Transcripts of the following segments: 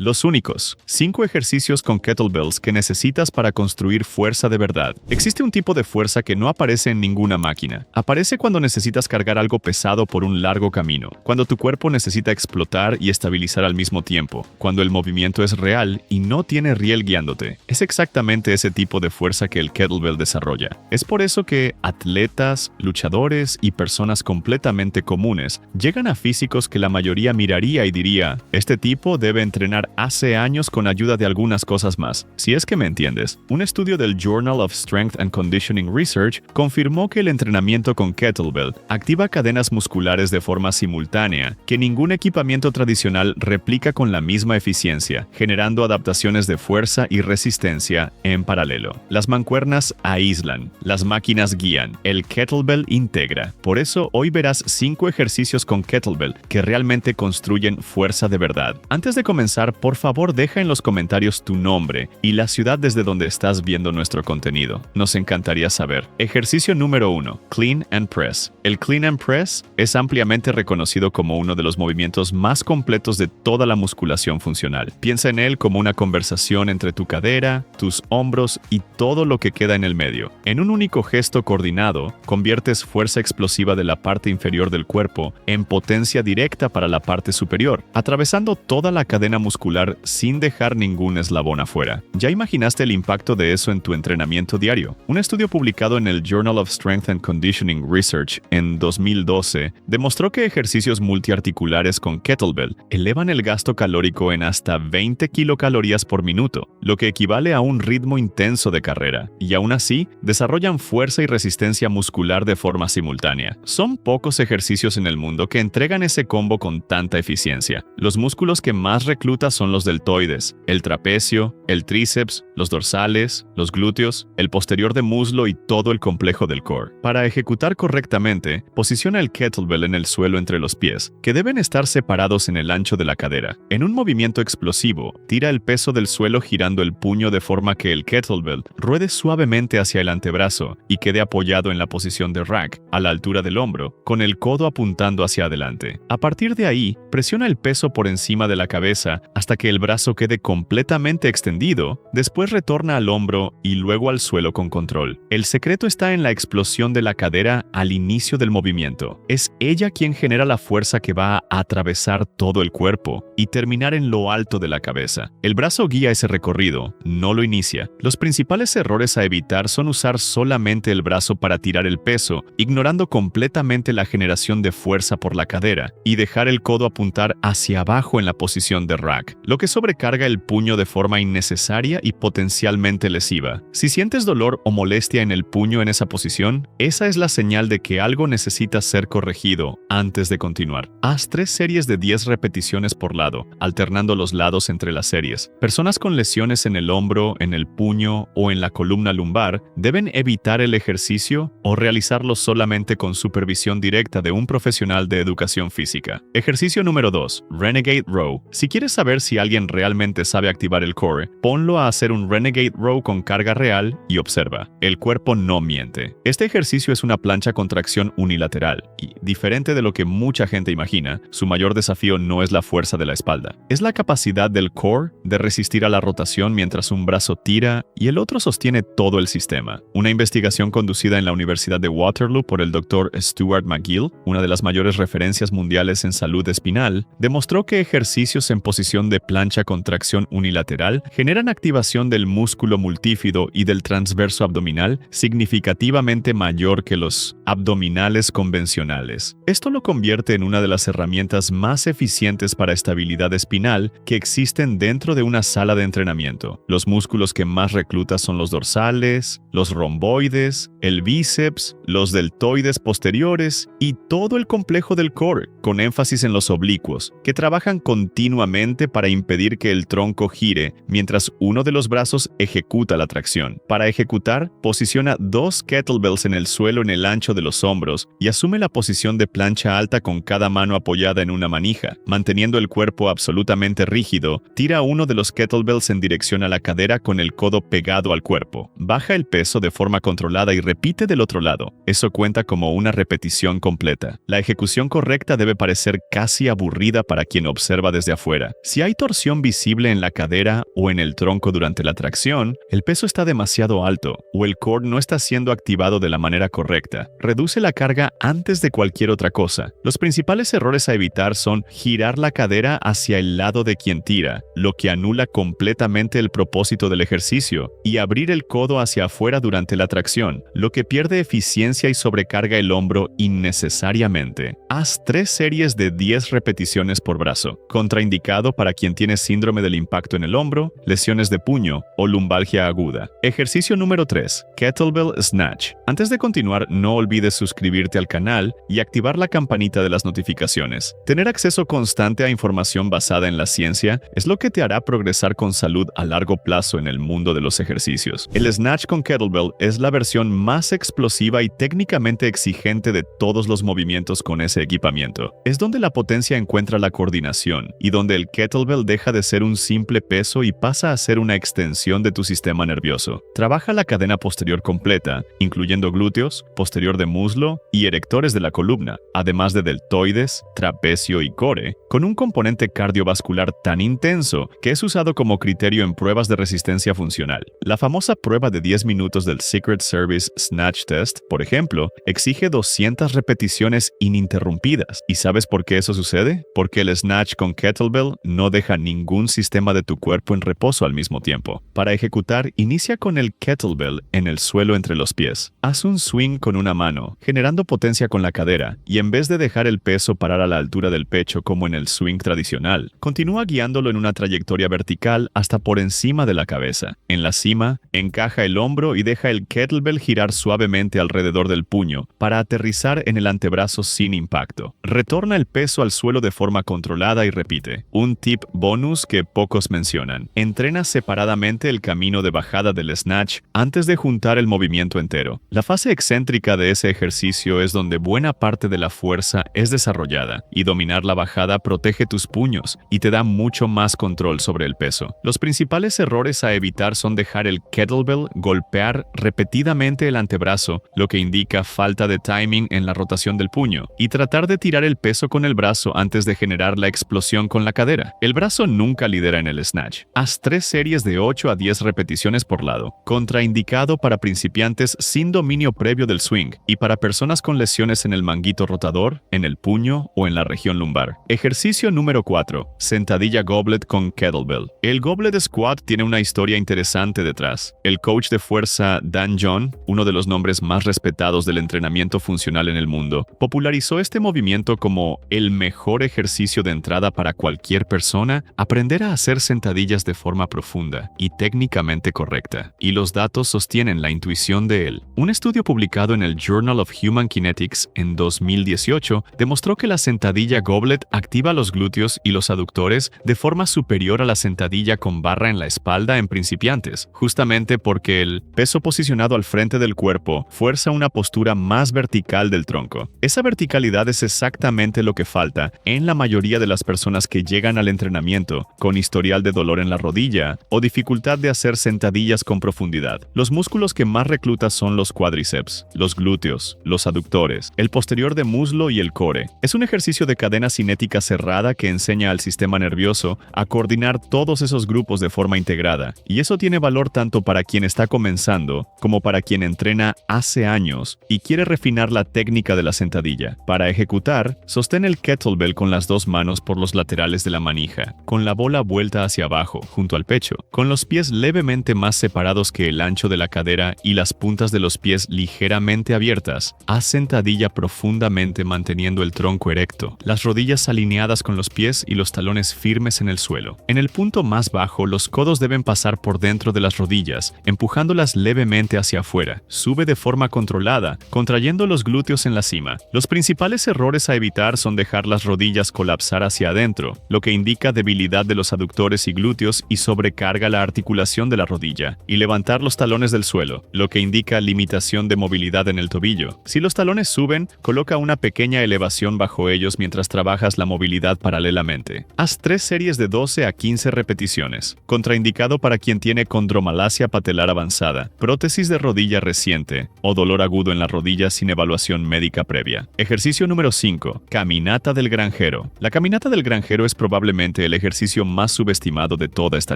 Los únicos 5 ejercicios con kettlebells que necesitas para construir fuerza de verdad. Existe un tipo de fuerza que no aparece en ninguna máquina. Aparece cuando necesitas cargar algo pesado por un largo camino, cuando tu cuerpo necesita explotar y estabilizar al mismo tiempo, cuando el movimiento es real y no tiene riel guiándote. Es exactamente ese tipo de fuerza que el kettlebell desarrolla. Es por eso que atletas, luchadores y personas completamente comunes llegan a físicos que la mayoría miraría y diría, este tipo debe entrenar hace años con ayuda de algunas cosas más. Si es que me entiendes. Un estudio del Journal of Strength and Conditioning Research confirmó que el entrenamiento con kettlebell activa cadenas musculares de forma simultánea que ningún equipamiento tradicional replica con la misma eficiencia, generando adaptaciones de fuerza y resistencia en paralelo. Las mancuernas aíslan, las máquinas guían, el kettlebell integra. Por eso hoy verás 5 ejercicios con kettlebell que realmente construyen fuerza de verdad. Antes de comenzar, por favor deja en los comentarios tu nombre y la ciudad desde donde estás viendo nuestro contenido. Nos encantaría saber. Ejercicio número 1. Clean and Press. El Clean and Press es ampliamente reconocido como uno de los movimientos más completos de toda la musculación funcional. Piensa en él como una conversación entre tu cadera, tus hombros y todo lo que queda en el medio. En un único gesto coordinado, conviertes fuerza explosiva de la parte inferior del cuerpo en potencia directa para la parte superior, atravesando toda la cadena muscular sin dejar ningún eslabón afuera. ¿Ya imaginaste el impacto de eso en tu entrenamiento diario? Un estudio publicado en el Journal of Strength and Conditioning Research en 2012 demostró que ejercicios multiarticulares con kettlebell elevan el gasto calórico en hasta 20 kilocalorías por minuto, lo que equivale a un ritmo intenso de carrera, y aún así desarrollan fuerza y resistencia muscular de forma simultánea. Son pocos ejercicios en el mundo que entregan ese combo con tanta eficiencia. Los músculos que más recluta son los deltoides, el trapecio, el tríceps, los dorsales, los glúteos, el posterior de muslo y todo el complejo del core. Para ejecutar correctamente, posiciona el kettlebell en el suelo entre los pies, que deben estar separados en el ancho de la cadera. En un movimiento explosivo, tira el peso del suelo girando el puño de forma que el kettlebell ruede suavemente hacia el antebrazo y quede apoyado en la posición de rack, a la altura del hombro, con el codo apuntando hacia adelante. A partir de ahí, presiona el peso por encima de la cabeza hasta que el brazo quede completamente extendido, después retorna al hombro y luego al suelo con control. El secreto está en la explosión de la cadera al inicio del movimiento. Es ella quien genera la fuerza que va a atravesar todo el cuerpo y terminar en lo alto de la cabeza. El brazo guía ese recorrido, no lo inicia. Los principales errores a evitar son usar solamente el brazo para tirar el peso, ignorando completamente la generación de fuerza por la cadera, y dejar el codo apuntar hacia abajo en la posición de rack, lo que sobrecarga el puño de forma innecesaria y potencialmente lesiva. Si sientes dolor o molestia en el puño en esa posición, esa es la señal de que algo necesita ser corregido antes de continuar. Haz 3 series de 10 repeticiones por lado, alternando los lados entre las series. Personas con lesiones en el hombro, en el puño o en la columna lumbar deben evitar el ejercicio o realizarlo solamente con supervisión directa de un profesional de educación física. Ejercicio número 2. Renegade Row. Si quieres saber si alguien realmente sabe activar el core, ponlo a hacer un Renegade Row con carga real y observa. El cuerpo no miente. Este ejercicio es una plancha con tracción unilateral y, diferente de lo que mucha gente imagina, su mayor desafío no es la fuerza de la espalda. Es la capacidad del core de resistir a la rotación mientras un brazo tira y el otro sostiene todo el sistema. Una investigación conducida en la Universidad de Waterloo por el Dr. Stuart McGill, una de las mayores referencias mundiales en salud espinal, demostró que ejercicios en posición de plancha con tracción unilateral generan activación del músculo multífido y del transverso abdominal significativamente mayor que los abdominales convencionales. Esto lo convierte en una de las herramientas más eficientes para estabilidad espinal que existen dentro de una sala de entrenamiento. Los músculos que más recluta son los dorsales, los romboides, el bíceps, los deltoides posteriores y todo el complejo del core, con énfasis en los oblicuos, que trabajan continuamente para impedir que el tronco gire mientras uno de los brazos ejecuta la tracción. Para ejecutar, posiciona 2 kettlebells en el suelo en el ancho de los hombros y asume la posición de plancha alta con cada mano apoyada en una manija. Manteniendo el cuerpo absolutamente rígido, tira uno de los kettlebells en dirección a la cadera con el codo pegado al cuerpo. Baja el peso de forma controlada y repite del otro lado. Eso cuenta como una repetición completa. La ejecución correcta debe parecer casi aburrida para quien observa desde afuera. Si hay hay torsión visible en la cadera o en el tronco durante la tracción, el peso está demasiado alto o el core no está siendo activado de la manera correcta. Reduce la carga antes de cualquier otra cosa. Los principales errores a evitar son girar la cadera hacia el lado de quien tira, lo que anula completamente el propósito del ejercicio, y abrir el codo hacia afuera durante la tracción, lo que pierde eficiencia y sobrecarga el hombro innecesariamente. Haz 3 series de 10 repeticiones por brazo. Contraindicado para quien tiene síndrome del impacto en el hombro, lesiones de puño o lumbalgia aguda. Ejercicio número 3. Kettlebell Snatch. Antes de continuar, no olvides suscribirte al canal y activar la campanita de las notificaciones. Tener acceso constante a información basada en la ciencia es lo que te hará progresar con salud a largo plazo en el mundo de los ejercicios. El Snatch con Kettlebell es la versión más explosiva y técnicamente exigente de todos los movimientos con ese equipamiento. Es donde la potencia encuentra la coordinación y donde el kettlebell deja de ser un simple peso y pasa a ser una extensión de tu sistema nervioso. Trabaja la cadena posterior completa, incluyendo glúteos, posterior de muslo y erectores de la columna, además de deltoides, trapecio y core, con un componente cardiovascular tan intenso que es usado como criterio en pruebas de resistencia funcional. La famosa prueba de 10 minutos del Secret Service Snatch Test, por ejemplo, exige 200 repeticiones ininterrumpidas. ¿Y sabes por qué eso sucede? Porque el Snatch con kettlebell no deja ningún sistema de tu cuerpo en reposo al mismo tiempo. Para ejecutar, inicia con el kettlebell en el suelo entre los pies. Haz un swing con una mano, generando potencia con la cadera, y en vez de dejar el peso parar a la altura del pecho como en el swing tradicional, continúa guiándolo en una trayectoria vertical hasta por encima de la cabeza. En la cima, encaja el hombro y deja el kettlebell girar suavemente alrededor del puño para aterrizar en el antebrazo sin impacto. Retorna el peso al suelo de forma controlada y repite. Un tip bonus que pocos mencionan. Entrena separadamente el camino de bajada del snatch antes de juntar el movimiento entero. La fase excéntrica de ese ejercicio es donde buena parte de la fuerza es desarrollada, y dominar la bajada protege tus puños y te da mucho más control sobre el peso. Los principales errores a evitar son dejar el kettlebell golpear repetidamente el antebrazo, lo que indica falta de timing en la rotación del puño, y tratar de tirar el peso con el brazo antes de generar la explosión con la cadera. El brazo nunca lidera en el snatch. Haz 3 series de 8 a 10 repeticiones por lado. Contraindicado para principiantes sin dominio previo del swing y para personas con lesiones en el manguito rotador, en el puño o en la región lumbar. Ejercicio número 4. Sentadilla goblet con kettlebell. El goblet squat tiene una historia interesante detrás. El coach de fuerza Dan John, uno de los nombres más respetados del entrenamiento funcional en el mundo, popularizó este movimiento como el mejor ejercicio de entrada para cualquier persona aprender a hacer sentadillas de forma profunda y técnicamente correcta. Y los datos sostienen la intuición de él. Un estudio publicado en el Journal of Human Kinetics en 2018 demostró que la sentadilla goblet activa los glúteos y los aductores de forma superior a la sentadilla con barra en la espalda en principiantes, justamente porque el peso posicionado al frente del cuerpo fuerza una postura más vertical del tronco. Esa verticalidad es exactamente lo que falta en la mayoría de las personas que llegan al entrenamiento con historial de dolor en la rodilla o dificultad de hacer sentadillas con profundidad. Los músculos que más recluta son los cuádriceps, los glúteos, los aductores, el posterior de muslo y el core. Es un ejercicio de cadena cinética cerrada que enseña al sistema nervioso a coordinar todos esos grupos de forma integrada, y eso tiene valor tanto para quien está comenzando como para quien entrena hace años y quiere refinar la técnica de la sentadilla. Para ejecutar, sostén el kettlebell con las 2 manos por los laterales de la manija, con la bola vuelta hacia abajo, junto al pecho, con los pies levemente más separados que el ancho de la cadera y las puntas de los pies ligeramente abiertas. Haz sentadilla profundamente manteniendo el tronco erecto, las rodillas alineadas con los pies y los talones firmes en el suelo. En el punto más bajo, los codos deben pasar por dentro de las rodillas, empujándolas levemente hacia afuera. Sube de forma controlada, contrayendo los glúteos en la cima. Los principales errores a evitar son dejar las rodillas colapsar hacia adentro, lo que indica debilidad de los aductores y glúteos y sobrecarga la articulación de la rodilla, y levantar los talones del suelo, lo que indica limitación de movilidad en el tobillo. Si los talones suben, coloca una pequeña elevación bajo ellos mientras trabajas la movilidad paralelamente. Haz 3 series de 12 a 15 repeticiones. Contraindicado para quien tiene condromalacia patelar avanzada, prótesis de rodilla reciente o dolor agudo en la rodilla sin evaluación médica previa. Ejercicio número 5. Caminata del granjero. La caminata del granjero es probablemente probablemente el ejercicio más subestimado de toda esta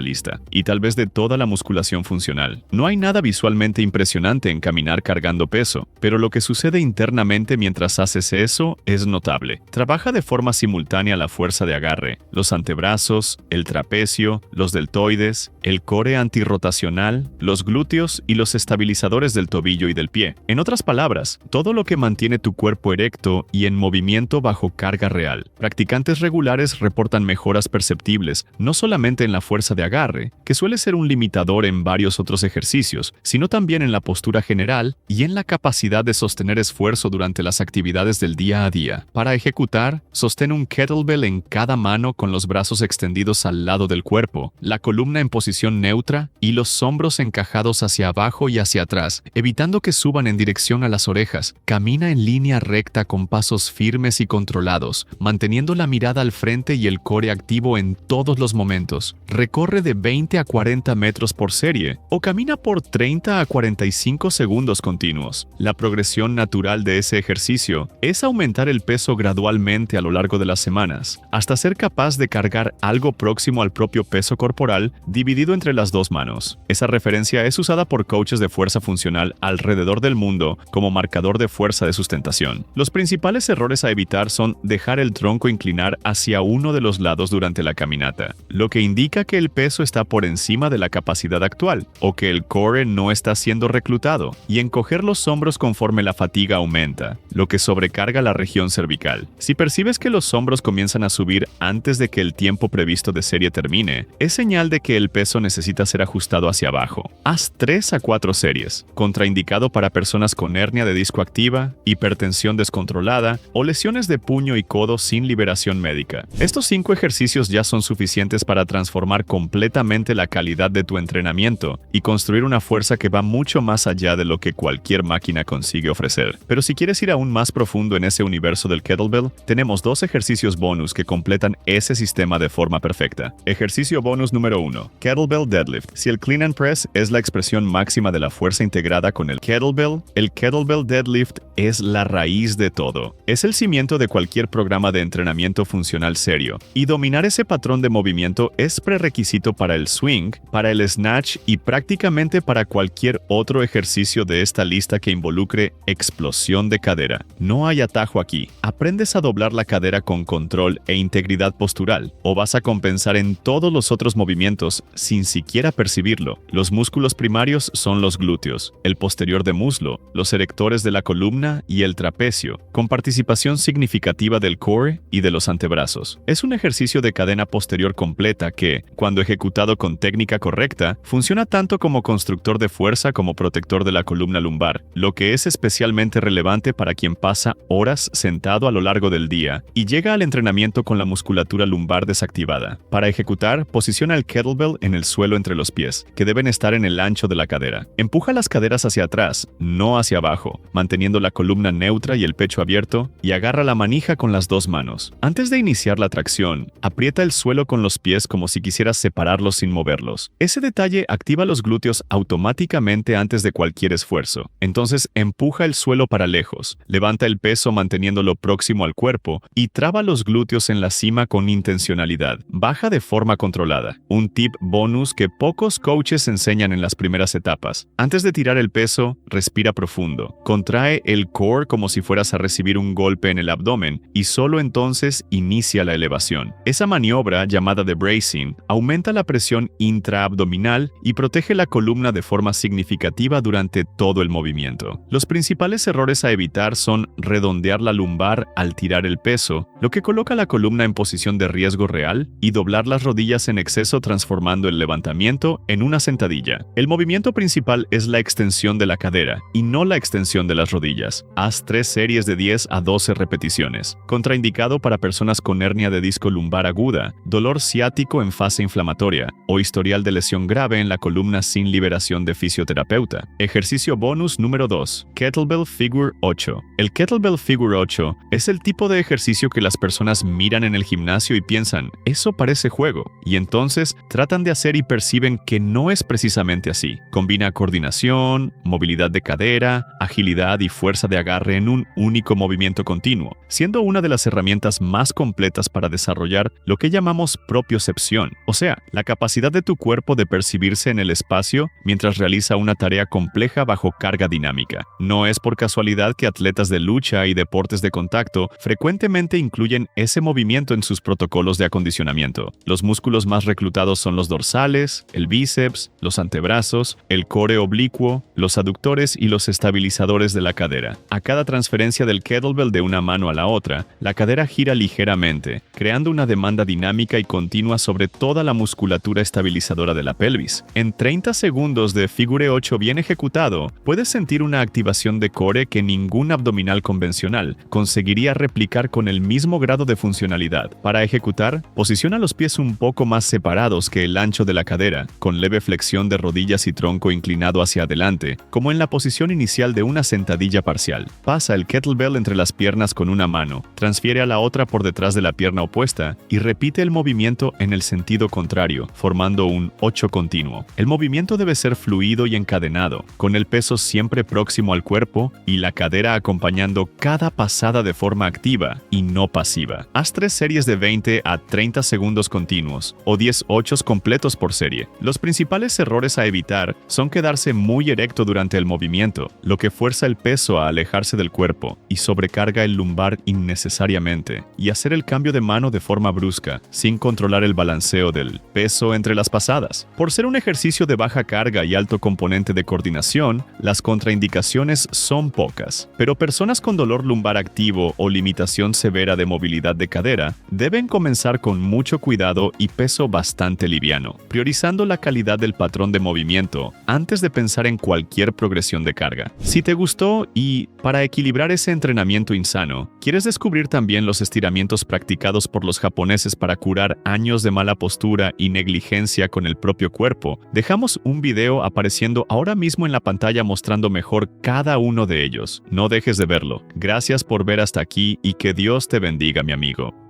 lista, y tal vez de toda la musculación funcional. No hay nada visualmente impresionante en caminar cargando peso, pero lo que sucede internamente mientras haces eso es notable. Trabaja de forma simultánea la fuerza de agarre, los antebrazos, el trapecio, los deltoides, el core antirrotacional, los glúteos y los estabilizadores del tobillo y del pie. En otras palabras, todo lo que mantiene tu cuerpo erecto y en movimiento bajo carga real. Practicantes regulares reportan mejoras perceptibles, no solamente en la fuerza de agarre, que suele ser un limitador en varios otros ejercicios, sino también en la postura general y en la capacidad de sostener esfuerzo durante las actividades del día a día. Para ejecutar, sostén un kettlebell en cada mano con los brazos extendidos al lado del cuerpo, la columna en posición neutra y los hombros encajados hacia abajo y hacia atrás, evitando que suban en dirección a las orejas. Camina en línea recta con pasos firmes y controlados, manteniendo la mirada al frente y el core activo en todos los momentos. Recorre de 20 a 40 metros por serie o camina por 30 a 45 segundos continuos. La progresión natural de ese ejercicio es aumentar el peso gradualmente a lo largo de las semanas, hasta ser capaz de cargar algo próximo al propio peso corporal dividido entre las dos manos. Esa referencia es usada por coaches de fuerza funcional alrededor del mundo como marcador de fuerza de sustentación. Los principales errores a evitar son dejar el tronco inclinar hacia uno de los lados durante la caminata, lo que indica que el peso está por encima de la capacidad actual o que el core no está siendo reclutado, y encoger los hombros conforme la fatiga aumenta, lo que sobrecarga la región cervical. Si percibes que los hombros comienzan a subir antes de que el tiempo previsto de serie termine, es señal de que el peso necesita ser ajustado hacia abajo. Haz 3 a 4 series, contraindicado para personas con hernia de disco activa, hipertensión descontrolada o lesiones de puño y codo sin liberación médica. Estos 5 ejercicios ya son suficientes para transformar completamente la calidad de tu entrenamiento y construir una fuerza que va mucho más allá de lo que cualquier máquina consigue ofrecer. Pero si quieres ir aún más profundo en ese universo del kettlebell, tenemos 2 ejercicios bonus que completan ese sistema de forma perfecta. Ejercicio bonus número 1. Kettlebell Deadlift. Si el Clean and Press es la expresión máxima de la fuerza integrada con el Kettlebell Deadlift es la raíz de todo. Es el cimiento de cualquier programa de entrenamiento funcional serio, y dominar ese patrón de movimiento es prerequisito para el swing, para el snatch y prácticamente para cualquier otro ejercicio de esta lista que involucre explosión de cadera. No hay atajo aquí. Aprendes a doblar la cadera con control e integridad postural, o vas a compensar en todos los otros movimientos sin siquiera percibirlo. Los músculos primarios son los glúteos, el posterior de muslo, los erectores de la columna y el trapecio, con participación significativa del core y de los antebrazos. Es un ejercicio de cadena posterior completa que, cuando ejecutado con técnica correcta, funciona tanto como constructor de fuerza como protector de la columna lumbar, lo que es especialmente relevante para quien pasa horas sentado a lo largo del día y llega al entrenamiento con la musculatura lumbar desactivada. Para ejecutar, posiciona el kettlebell en el suelo entre los pies, que deben estar en el ancho de la cadera. Empuja las caderas hacia atrás, no hacia abajo, manteniendo la columna neutra y el pecho abierto, y agarra la manija con las 2 manos. Antes de iniciar la tracción, aprieta el suelo con los pies como si quisieras separarlos sin moverlos. Ese detalle activa los glúteos automáticamente antes de cualquier esfuerzo. Entonces empuja el suelo para lejos, levanta el peso manteniéndolo próximo al cuerpo y traba los glúteos en la cima con intencionalidad. Baja de forma controlada. Un tip bonus que pocos coaches enseñan en las primeras etapas. Antes de tirar el peso, respira profundo. Contrae el core como si fueras a recibir un golpe en el abdomen y solo entonces inicia la elevación. Esa maniobra, llamada de bracing, aumenta la presión intraabdominal y protege la columna de forma significativa durante todo el movimiento. Los principales errores a evitar son redondear la lumbar al tirar el peso, lo que coloca la columna en posición de riesgo real, y doblar las rodillas en exceso transformando el levantamiento en una sentadilla. El movimiento principal es la extensión de la cadera y no la extensión de las rodillas. Haz 3 series de 10 a 12 repeticiones. Contraindicado para personas con hernia de disco lumbar aguda, dolor ciático en fase inflamatoria o historial de lesión grave en la columna sin liberación de fisioterapeuta. Ejercicio bonus número 2. Kettlebell Figure 8. El Kettlebell Figure 8 es el tipo de ejercicio que las personas miran en el gimnasio y piensan, eso parece juego, y entonces tratan de hacer y perciben que no es precisamente así. Combina coordinación, movilidad de cadera, agilidad y fuerza de agarre en un único movimiento continuo, siendo una de las herramientas más completas para desarrollar lo que llamamos propiocepción, o sea, la capacidad de tu cuerpo de percibirse en el espacio mientras realiza una tarea compleja bajo carga dinámica. No es por casualidad que atletas de lucha y deportes de contacto frecuentemente incluyen ese movimiento en sus protocolos de acondicionamiento. Los músculos más reclutados son los dorsales, el bíceps, los antebrazos, el core oblicuo, los aductores y los estabilizadores de la cadera. A cada transferencia del kettlebell de una mano a la otra, la cadera gira ligeramente, creando una demanda dinámica y continua sobre toda la musculatura estabilizadora de la pelvis. En 30 segundos de Figure 8 bien ejecutado, puedes sentir una activación de core que ningún abdominal convencional conseguiría replicar con el mismo grado de funcionalidad. Para ejecutar, posiciona los pies un poco más separados que el ancho de la cadera, con leve flexión de rodillas y tronco inclinado hacia adelante, como en la posición inicial de una sentadilla parcial. Pasa el kettlebell entre las piernas con una mano, transfiere a la otra por detrás de la pierna opuesta y repite el movimiento en el sentido contrario, formando un 8 continuo. El movimiento debe ser fluido y encadenado, con el peso siempre próximo al cuerpo y la cadera acompañando cada pasada de forma activa y no pasiva. Haz 3 series de 20 a 30 segundos continuos, o 10 ochos completos por serie. Los principales errores a evitar son quedarse muy erecto durante el movimiento, lo que fuerza el peso a alejarse del cuerpo y sobrecarga el lumbar innecesariamente, y hacer el cambio de mano de forma brusca, sin controlar el balanceo del peso entre las pasadas. Por ser un ejercicio de baja carga y alto componente de coordinación, las contraindicaciones son pocas, pero personas con dolor lumbar activo o limitación severa de movilidad de cadera deben comenzar con mucho cuidado y peso bastante liviano, priorizando la calidad del patrón de movimiento antes de pensar en cualquier progresión de carga. Si te gustó y, para equilibrar ese entrenamiento insano, quieres descubrir también los estiramientos practicados por los japoneses para curar años de mala postura y negligencia con el propio cuerpo, dejamos un video apareciendo ahora mismo en la pantalla mostrando mejor cada uno de ellos. No dejes de verlo. Gracias por ver hasta aquí y que Dios te bendiga, mi amigo.